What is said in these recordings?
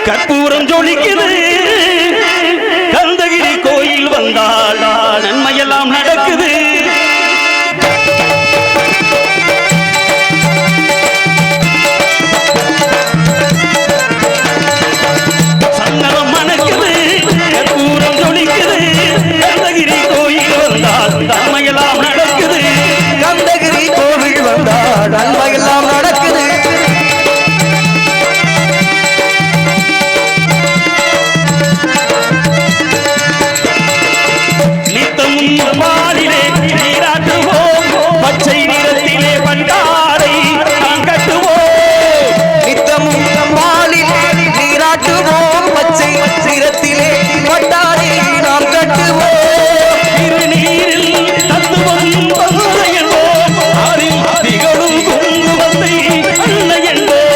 கற்பூரம் ஜொலிக்குது கந்தகிரி கோயில் வந்தால் நன்மையெல்லாம் நடக்குது. சந்தனம் மணக்குது கற்பூரம் ஜொலிக்குது கந்தகிரி கோயில் வந்தால் நன்மையெல்லாம் நடக்குது. கந்தகிரி கோவில் வந்தால் நன்மையெல்லாம் நடக்குது. மாலிலே நீராட்டுவோம் பச்சை நிறத்திலே பண்டாரை நாம் கட்டுவோம். நித்தமும் மாலிலே நீராட்டுவோம் பச்சை நிறத்திலே பண்டாரை நாம் கட்டுவோம். திருநீரில் தத்துவம் பகுதை என்போம் அதில் திகழும் குங்குமத்தை அன்னை என்போம்.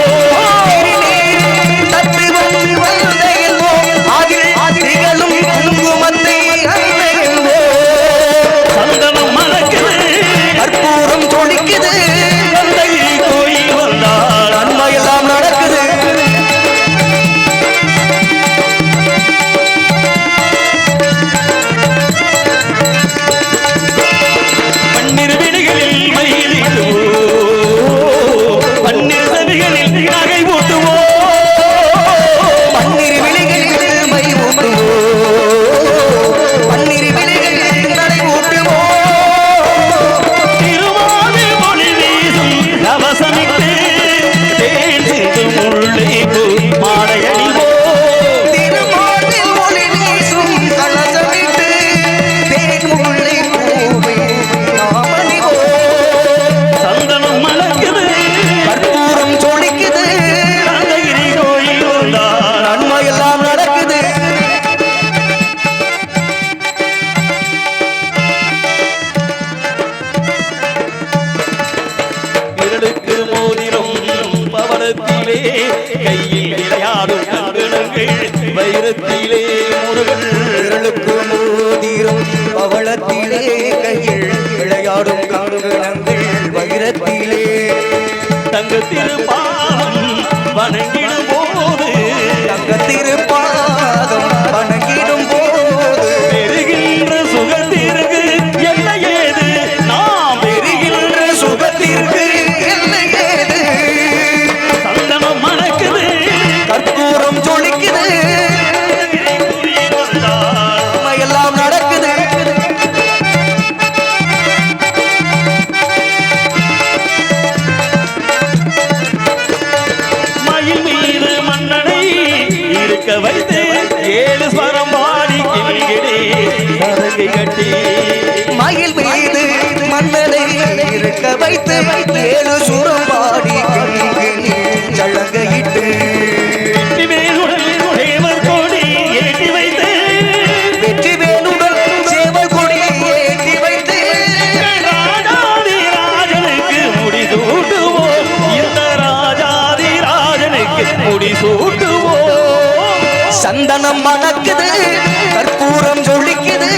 தத்துவம் பகுதை என்போம் அதில் திகழும் குங்குமத்தை அன்னை சந்தனம் மணக்குது கற்பூரம் ஜொலிக்குது கந்தகிரி கோயில் வந்தால் நன்மையெல்லாம் நடக்குது. பன்னிரு வீடுகளில் மயிலிடுவோம் பன்னிரு சபைகளில் நகை ஊட்டுவோம். பன்னிரு விழிகளில் மை ஊட்டுவோம் பன்னிரு விழிகளில் நடை ஊட்டுவோம். திருமாலில் ஒளி வீசும் கவசமிட்டு தேன் சிந்தும் முல்லை பூ மாலை அணிவோம். திருமாலில் ஒளி வீசும் கலசமிட்டு தேன் முல்லை பூவை நாம் அணிவோம். சந்தனம் மணக்குது கற்பூரம் ஜொலிக்குது கந்தகிரி கோயில் வந்தால் நன்மையெல்லாம் நடக்குது. விரலுக்கு மோதிரம் பவளத்திலே கையில் விளையாடும் கங்கணங்கள் வைரத்திலே முருகன். விரலுக்கு மோதிரம் பவளத்திலே கையில் விளையாடும் கங்கணங்கள் வைரத்திலே. தங்க திருப்பாதம் வணங்கிடும் போது தங்கத்திருப்பாதம் வணங்கிடும் போது பெறுகின்ற சுகத்திற்கு என்ன ஏது நாம் பெறுகின்ற சுகத்திற்கு இல்லை ஏது. சந்தனம் மணக்குது கற்பூரம் ஜொலிக்குது கோயில் வந்தால் எல்லாம் நடக்குது. மயில் மீது மன்னனை இருக்க வைத்து ஏழு ஸ்வரம் பாடி கிளிகளே சதங்கை கட்டி மயில் மீது மன்னனை இருக்க வைத்து ஏழு சுரம் பாடி சழங்கையிட்டு வெற்றி வேலுடன் தேவர் கொடி ஏற்றி வைத்து வெற்றி வேலுடன் சேவல் கொடி ஏற்றி வைத்து ராஜாதி ராஜனுக்கு முடி சூட்டுவோம். இந்த ராஜாதி ராஜனுக்கு முடி சூட்டுவோம். சந்தனம் மணக்குது கற்பூரம் ஜொலிக்குது